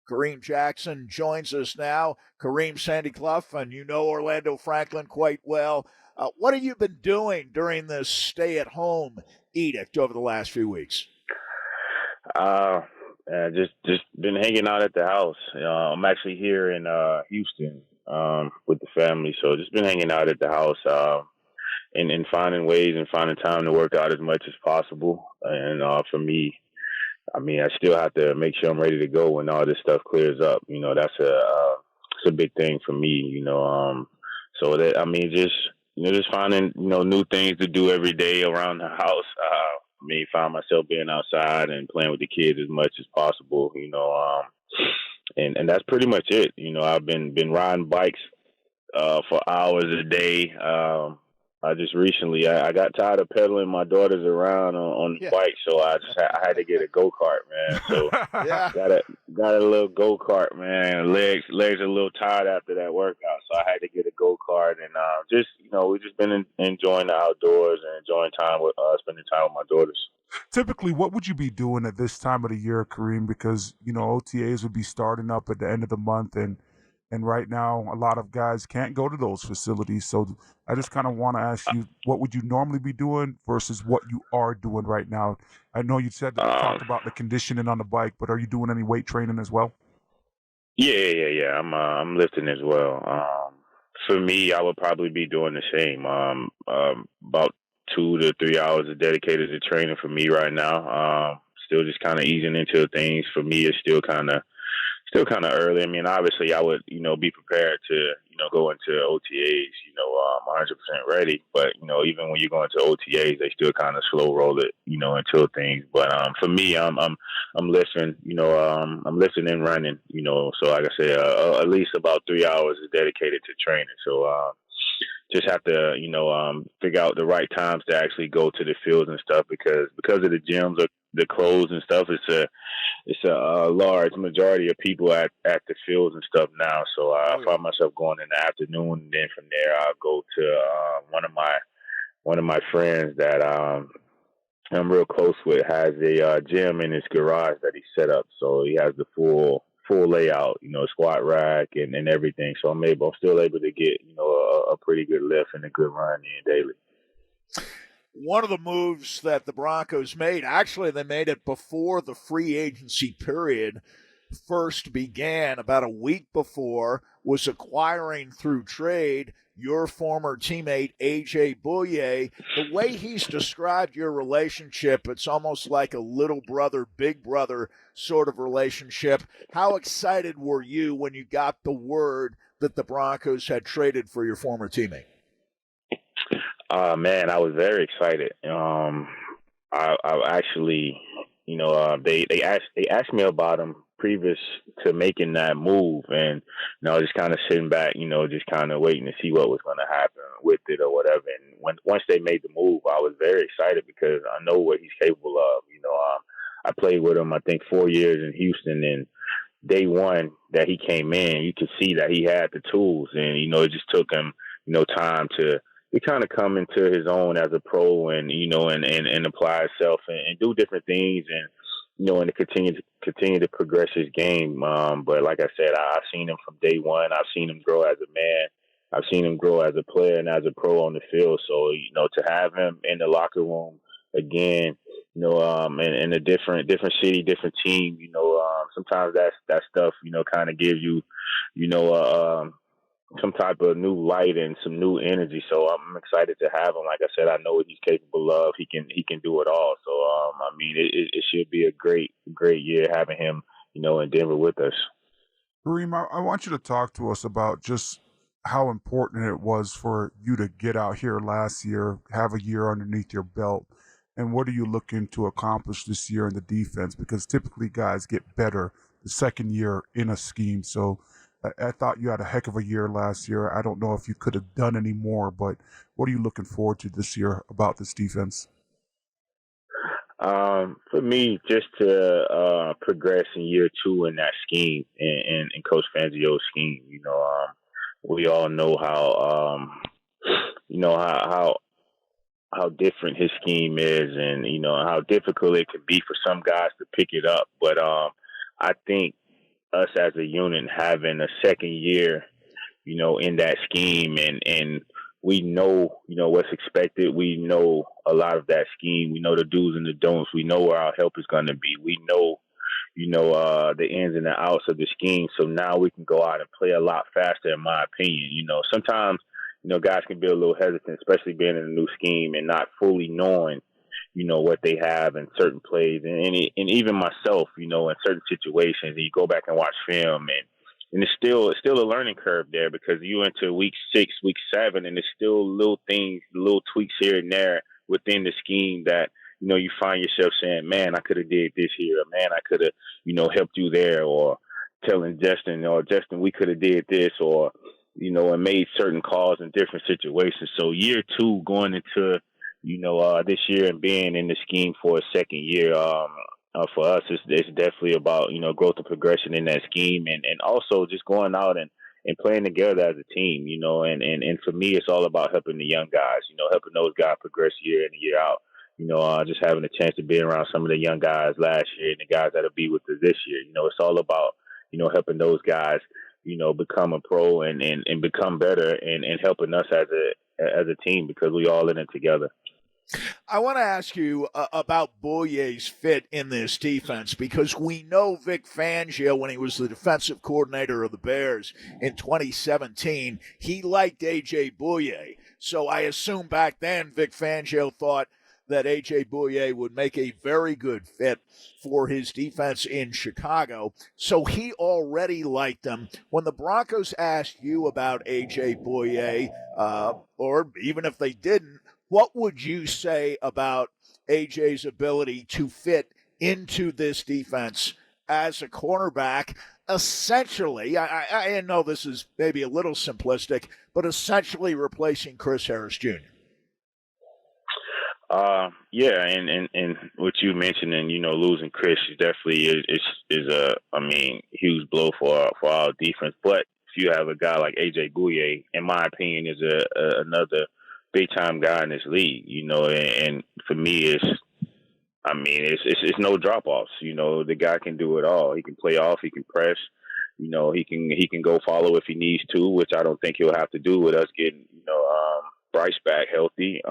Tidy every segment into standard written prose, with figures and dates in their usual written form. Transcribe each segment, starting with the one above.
Kareem Jackson joins us now. Kareem, Sandy Clough, and you know Orlando Franklin quite well. What have you been doing during this stay-at-home edict over the last few weeks? Just been hanging out at the house. I'm actually here in Houston with the family, so just been hanging out at the house and finding ways and finding time to work out as much as possible. And for me, I mean, I still have to make sure I'm ready to go when all this stuff clears up. You know, that's it's a big thing for me. So that I mean, just finding new things to do every day around the house. I mean, find myself being outside and playing with the kids as much as possible. And that's pretty much it. I've been riding bikes for hours a day. I just recently I got tired of pedaling my daughters around on the bike, so I had to get a go-kart, man. So Yeah. got a little go-kart, man. Legs are a little tired after that workout, so I had to get a go-kart, and we've just been enjoying the outdoors and enjoying time with spending time with my daughters. Typically, what would you be doing at this time of the year, Kareem? Because OTAs would be starting up at the end of the month, and right now, a lot of guys can't go to those facilities. So I just kind of want to ask you, what would you normally be doing versus what you are doing right now? I know you said that you talked about the conditioning on the bike, but are you doing any weight training as well? Yeah. I'm lifting as well. For me, I would probably be doing the same. About 2 to 3 hours dedicated to training for me right now. Still just kind of easing into things. For me, it's still kind of early. I mean, obviously, I would, be prepared to, go into OTAs, 100% ready. But, even when you go into OTAs, they still kind of slow roll it, until things. But for me, I'm lifting, I'm lifting and running, So like I said, at least about 3 hours is dedicated to training. So just have to, figure out the right times to actually go to the fields and stuff because of the gyms or the clothes and stuff. It's a large majority of people at the fields and stuff now. So I find myself going in the afternoon, and then from there I'll go to one of my friends that I'm real close with has a gym in his garage that he set up. So he has the full layout, squat rack and everything. So I'm still able to get a pretty good lift and a good run in daily. One of the moves that the Broncos made, actually they made it before the free agency period first began, about a week before, was acquiring through trade your former teammate A.J. Bouye. The way he's described your relationship, it's almost like a little brother, big brother sort of relationship. How excited were you when you got the word that the Broncos had traded for your former teammate? Man, I was very excited. I actually, they asked me about him previous to making that move, and just kind of sitting back, just kind of waiting to see what was going to happen with it or whatever. And once they made the move, I was very excited because I know what he's capable of. I played with him, I think, 4 years in Houston, and day one that he came in, you could see that he had the tools, and it just took him, time to kind of come into his own as a pro and and apply himself and do different things and to continue to progress his game. But like I said, I've seen him from day one. I've seen him grow as a man. I've seen him grow as a player and as a pro on the field. So to have him in the locker room again, in a different city, different team, sometimes that stuff kind of gives you some type of new light and some new energy. So I'm excited to have him. Like I said, I know what he's capable of. He can do it all. So I mean, it should be a great year having him, in Denver with us. Kareem, I want you to talk to us about just how important it was for you to get out here last year, have a year underneath your belt, and what are you looking to accomplish this year in the defense? Because typically guys get better the second year in a scheme. So I thought you had a heck of a year last year. I don't know if you could have done any more, but what are you looking forward to this year about this defense? For me, just to progress in year two in that scheme, in Coach Fangio's scheme. We all know how different his scheme is, and how difficult it can be for some guys to pick it up. But I think us as a unit having a second year, in that scheme, and we know, what's expected. We know a lot of that scheme. We know the do's and the don'ts. We know where our help is going to be. We know, the ins and the outs of the scheme. So now we can go out and play a lot faster, in my opinion. Sometimes, guys can be a little hesitant, especially being in a new scheme and not fully knowing, what they have in certain plays. And even myself, in certain situations, and you go back and watch film, and it's still a learning curve there, because you into week 6, week 7, and there's still little things, little tweaks here and there within the scheme that, you find yourself saying, man, I could have did this here, or man, I could have, helped you there, or telling Justin, we could have did this, or, and made certain calls in different situations. So year 2 going into, this year and being in the scheme for a second year, for us, it's definitely about, growth and progression in that scheme, and also just going out and playing together as a team, and for me, it's all about helping the young guys, helping those guys progress year in and year out. Just having a chance to be around some of the young guys last year and the guys that'll be with us this year. It's all about, helping those guys, become a pro and become better, and helping us as a team, because we all in it together. I want to ask you about Bouye's fit in this defense, because we know Vic Fangio, when he was the defensive coordinator of the Bears in 2017, he liked A.J. Bouye. So I assume back then Vic Fangio thought that A.J. Bouye would make a very good fit for his defense in Chicago. So he already liked him. When the Broncos asked you about A.J. Bouye, or even if they didn't, what would you say about AJ's ability to fit into this defense as a cornerback? Essentially, I know this is maybe a little simplistic, but essentially replacing Chris Harris Jr. Yeah, and what you mentioned, and losing Chris definitely is a huge blow for our defense. But if you have a guy like AJ Bouye, in my opinion, is another big time guy in this league, and for me, it's no drop offs. The guy can do it all. He can play off. He can press. He can go follow if he needs to, which I don't think he'll have to do with us getting Bryce back healthy.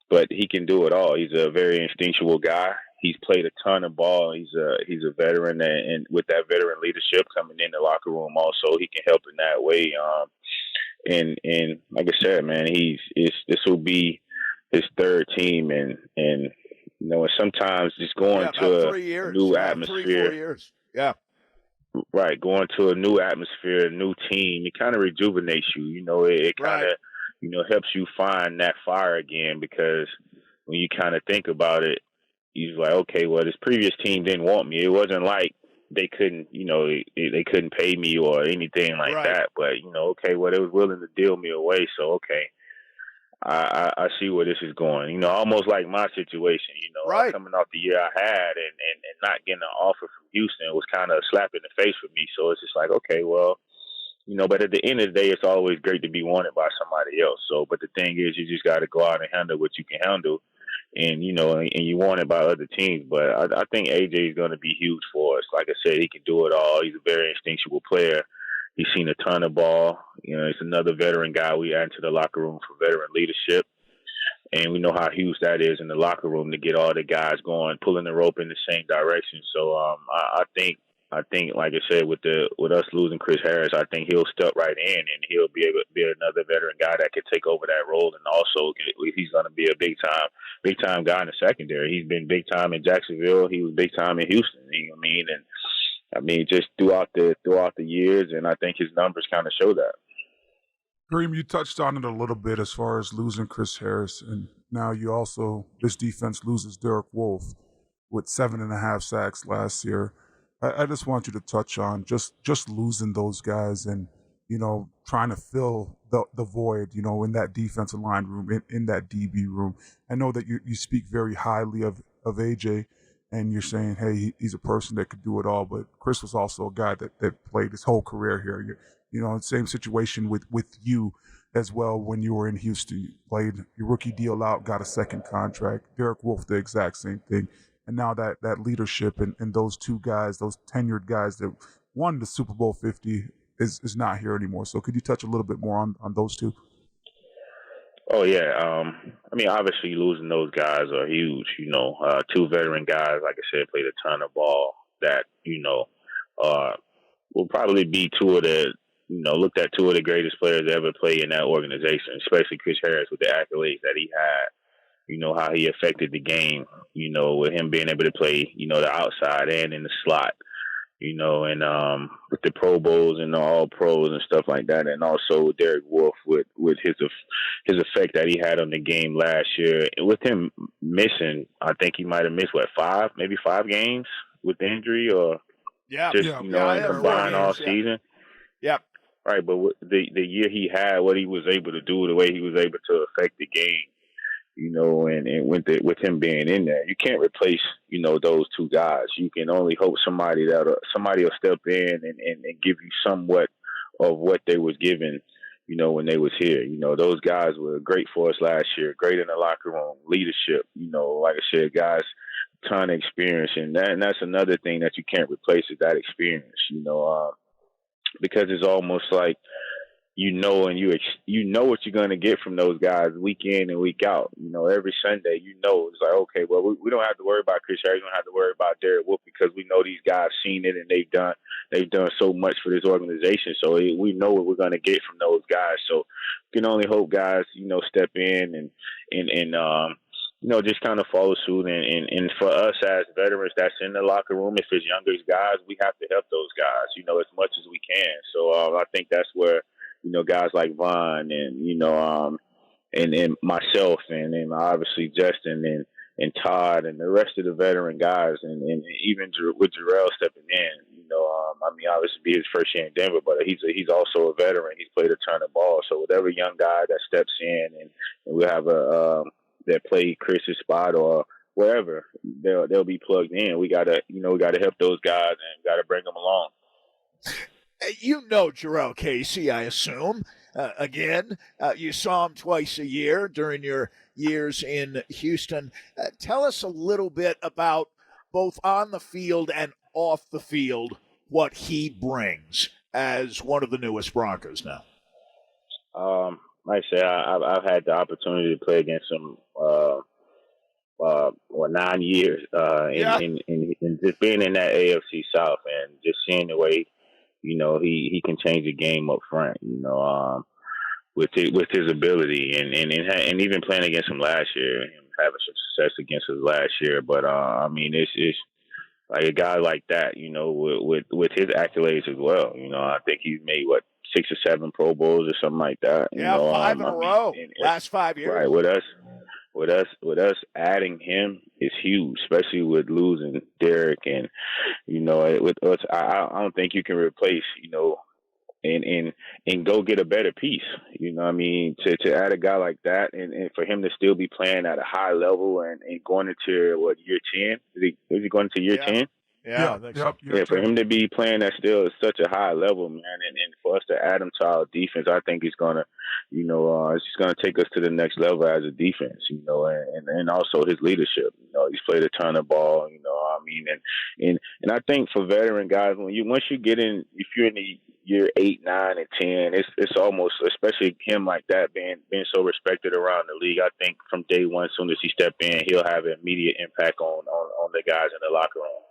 But he can do it all. He's a very instinctual guy. He's played a ton of ball. He's a veteran, and with that veteran leadership coming in the locker room, also he can help in that way. And like I said, man, this will be his third team, and sometimes just going to a new atmosphere. 3-4 years. Yeah. Right, going to a new atmosphere, a new team, it kind of rejuvenates you. It kind of helps you find that fire again, because when you kind of think about it, you're like, okay, well, this previous team didn't want me. It wasn't like they couldn't, they couldn't pay me or anything like that. But, okay, well, they was willing to deal me away. So, okay, I see where this is going. Almost like my situation, coming off the year I had and not getting an offer from Houston was kind of a slap in the face for me. So it's just like, okay, well, but at the end of the day, it's always great to be wanted by somebody else. So, but the thing is, you just got to go out and handle what you can handle. And, and you want it by other teams. But I think AJ is going to be huge for us. Like I said, he can do it all. He's a very instinctual player. He's seen a ton of ball. He's another veteran guy we add to the locker room for veteran leadership. And we know how huge that is in the locker room to get all the guys going, pulling the rope in the same direction. So I think, like I said, with us losing Chris Harris, I think he'll step right in, and he'll be able to be another veteran guy that could take over that role. And also, he's going to be a big time guy in the secondary. He's been big time in Jacksonville. He was big time in Houston. You know what I mean? And just throughout the years, and I think his numbers kind of show that. Kareem, you touched on it a little bit as far as losing Chris Harris, and now this defense loses Derek Wolfe with 7.5 sacks last year. I just want you to touch on just losing those guys and, trying to fill the void, in that defensive line room, in that DB room. I know that you speak very highly of AJ, and you're saying, hey, he's a person that could do it all, but Chris was also a guy that played his whole career here. Same situation with you as well when you were in Houston. You played your rookie deal out, got a second contract. Derek Wolfe, the exact same thing. And now that leadership and those two guys, those tenured guys that one, the Super Bowl 50 is not here anymore. So could you touch a little bit more on those two? Oh yeah. I mean, obviously losing those guys are huge. Two veteran guys, like I said, played a ton of ball that will probably be two of the looked at two of the greatest players to ever play in that organization, especially Chris Harris with the accolades that he had. How he affected the game. With him being able to play the outside and in the slot. And with the Pro Bowls and the All Pros and stuff like that, and also Derek Wolfe with his effect that he had on the game last year. And with him missing, I think he might have missed maybe five games with the injury, or combined all season. Yep. Right, but the year he had, what he was able to do, the way he was able to affect the game. And with him being in there, you can't replace, those two guys. You can only hope somebody will step in and give you somewhat of what they was given, when they was here. Those guys were great for us last year, great in the locker room, leadership, like I said, guys, ton of experience. And that's another thing that you can't replace is that experience, because it's almost like, and you know what you're going to get from those guys week in and week out. Every Sunday, it's like, okay, well, we don't have to worry about Chris Harris. We don't have to worry about Derek Wolfe because we know these guys seen it and they've done so much for this organization. So we know what we're going to get from those guys. So you can only hope guys, step in and just kind of follow suit. And for us as veterans that's in the locker room, if it's younger guys, we have to help those guys, as much as we can. So I think that's where, guys like Vaughn and myself and obviously Justin and Todd and the rest of the veteran guys and even with Jarrell stepping in, obviously be his first year in Denver, but he's also a veteran. He's played a ton of ball. So whatever young guy that steps in and we'll have that play Chris's spot or wherever, they'll be plugged in. We gotta help those guys and gotta bring them along. Jarrell Casey, I assume. You saw him twice a year during your years in Houston. Tell us a little bit about both on the field and off the field what he brings as one of the newest Broncos now. Like I said, I've had the opportunity to play against him 9 years, and just being in that AFC South and just seeing the way. He can change the game up front, with his ability and even playing against him last year and having some success against us last year. But, it's like a guy like that, with his accolades as well. I think he's made, 6 or 7 Pro Bowls or something like that. 5 in a row, last 5 years. Right, with us adding him is huge, especially with losing Derek and with us. I don't think you can replace and go get a better piece. To add a guy like that and for him to still be playing at a high level and going into year 10? Is he going to year 10? Yeah, for him to be playing at still such a high level, man, and for us to add him to our defense, I think it's gonna, it's just gonna take us to the next level as a defense, and also his leadership. He's played a ton of ball, and I think for veteran guys, once you get in, if you're in the year 8, 9, and 10, it's almost, especially him like that, being so respected around the league. I think from day one, as soon as he stepped in, he'll have an immediate impact on the guys in the locker room.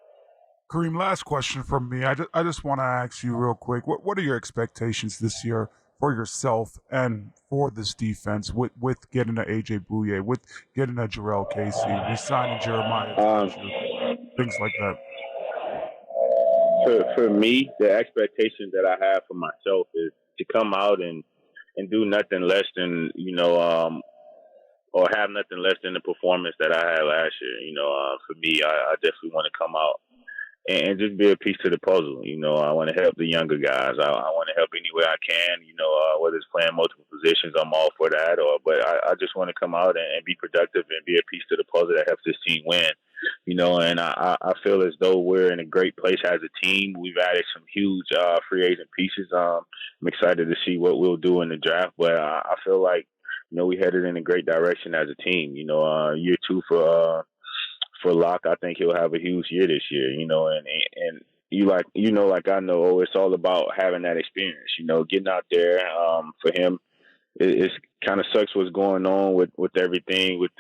Kareem, last question from me. I just want to ask you real quick. What are your expectations this year for yourself and for this defense with getting a AJ Bouye, with getting a Jarrell Casey, re-signing Jeremiah, things like that? For me, the expectation that I have for myself is to come out and do nothing less than, or have nothing less than the performance that I had last year. For me, I definitely want to come out and just be a piece to the puzzle. I want to help the younger guys. I want to help any way I can, whether it's playing multiple positions, I'm all for that. But I just want to come out and be productive and be a piece to the puzzle that helps this team win. And I feel as though we're in a great place as a team. We've added some huge free agent pieces. I'm excited to see what we'll do in the draft, but I feel like, we headed in a great direction as a team. Year 2 for Locke, I think he'll have a huge year this year, and like I know, it's all about having that experience. Getting out there. For him, it's kind of sucks what's going on with everything with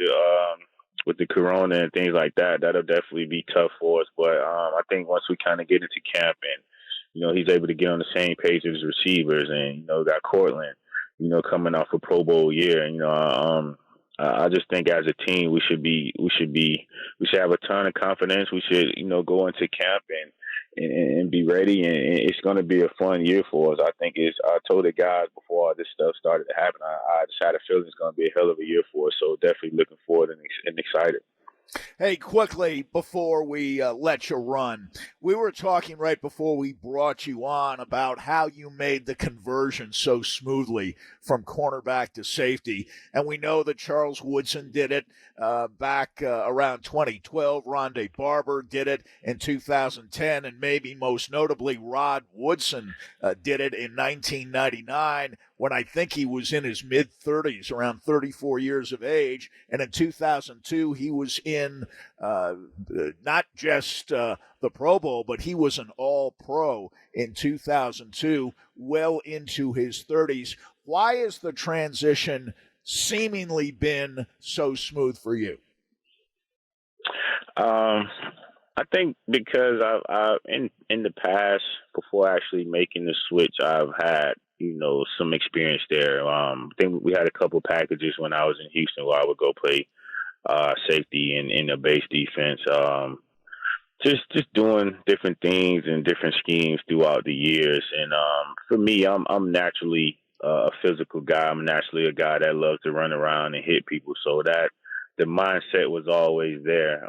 the corona and things like that. That'll definitely be tough for us. But I think once we kind of get into camp and he's able to get on the same page as his receivers, and got Cortland, coming off a Pro Bowl year. I just think as a team we should have a ton of confidence. We should go into camp and be ready, and it's going to be a fun year for us. I told the guys before all this stuff started to happen, I just had a feeling it's going to be a hell of a year for us. So definitely looking forward and excited. Hey, quickly, before we let you run, we were talking right before we brought you on about how you made the conversion so smoothly from cornerback to safety. And we know that Charles Woodson did it back around 2012. Rondé Barber did it in 2010. And maybe most notably, Rod Woodson did it in 1999 when I think he was in his mid-30s, around 34 years of age. And in 2002, he was in not just the Pro Bowl, but he was an All-Pro in 2002, well into his 30s. Why has the transition seemingly been so smooth for you? I think because I've in the past, before actually making the switch, I've had some experience there. I think we had a couple packages when I was in Houston where I would go play safety in the base defense. Just doing different things and different schemes throughout the years. And for me, I'm naturally a physical guy. I'm naturally a guy that loves to run around and hit people. So that the mindset was always there.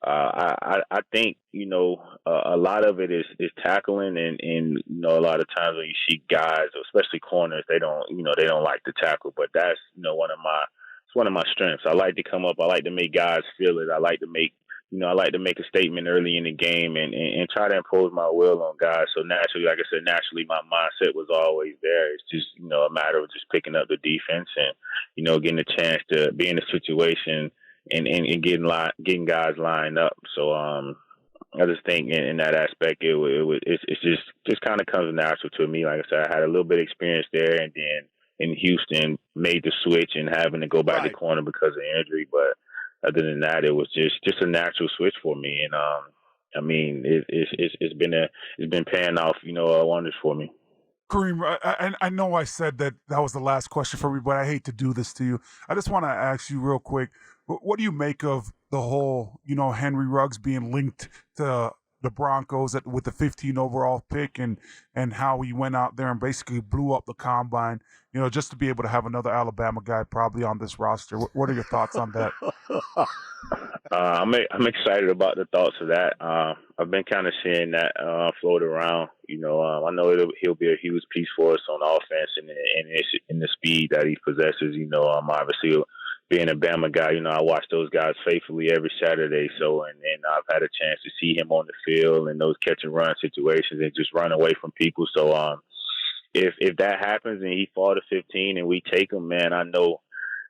I think a lot of it is tackling, and a lot of times when you see guys, especially corners, they don't like to tackle, but that's one of my strengths. I like to come up. I like to make guys feel it. I like to make a statement early in the game and try to impose my will on guys. So naturally, like I said, my mindset was always there. It's just a matter of just picking up the defense and getting a chance to be in a situation and getting guys lined up. So I just think in that aspect, it's just kind of comes natural to me. Like I said, I had a little bit of experience there, and then in Houston made the switch and having to go back to corner because of injury. But other than that, it was just a natural switch for me. And I mean, it's been paying off, wonders for me. Kareem, I know I said that was the last question for me, but I hate to do this to you. I just want to ask you real quick, what do you make of the whole, Henry Ruggs being linked to the Broncos with the 15 overall pick and how he went out there and basically blew up the combine, just to be able to have another Alabama guy probably on this roster? What are your thoughts on that? I'm excited about the thoughts of that. I've been kind of seeing that float around. I know he'll be a huge piece for us on offense and in the speed that he possesses. Obviously being a Bama guy, I watch those guys faithfully every Saturday. So, and I've had a chance to see him on the field in those catch and run situations and just run away from people. So, if that happens and he fall to 15 and we take him, man, I know,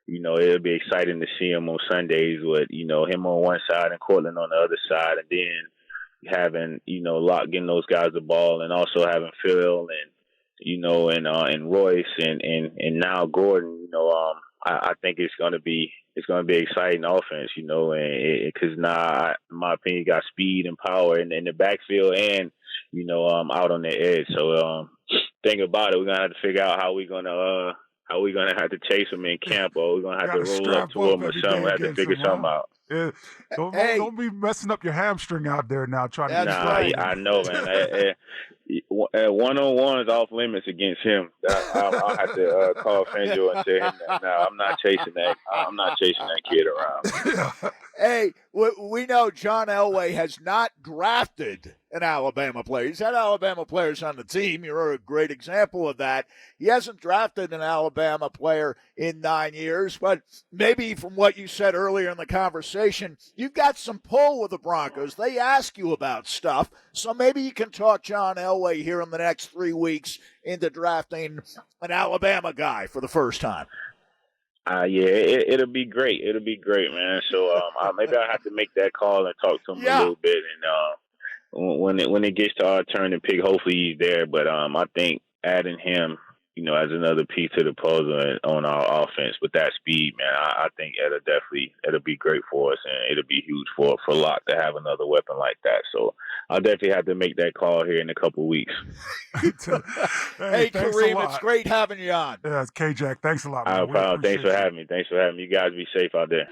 it'll be exciting to see him on Sundays with, him on one side and Cortland on the other side. And then having, Locke getting those guys the ball and also having Phil and Royce and now Gordon, I think it's going to be exciting offense, because now, in my opinion, got speed and power in the backfield and, out on the edge. So, think about it. We're going to have to figure out how we're going to have to chase him in camp, or we're going to have to roll up to him or something. We have to figure something out. Yeah. Don't be messing up your hamstring out there now trying to. Right. I know, man. One-on-one is off limits against him. I'll have to call Fangio and tell him that. No, I'm not chasing that. I'm not chasing that kid around. Hey, we know John Elway has not drafted an Alabama player. He's had Alabama players on the team. You're a great example of that. He hasn't drafted an Alabama player in 9 years, but maybe from what you said earlier in the conversation, you've got some pull with the Broncos. They ask you about stuff, so maybe you can talk John Elway here in the next 3 weeks into drafting an Alabama guy for the first time. It'll be great. It'll be great, man. So maybe I'll have to make that call and talk to him a little bit when it gets to our turn to pick, hopefully he's there. But I think adding him, as another piece to the puzzle on our offense with that speed, man, I think it'll be great for us, and it'll be huge for Locke to have another weapon like that. So I'll definitely have to make that call here in a couple of weeks. Hey, Kareem, it's great having you on. Yeah, it's K-Jack. Thanks a lot, man. Thanks for having me. You guys be safe out there.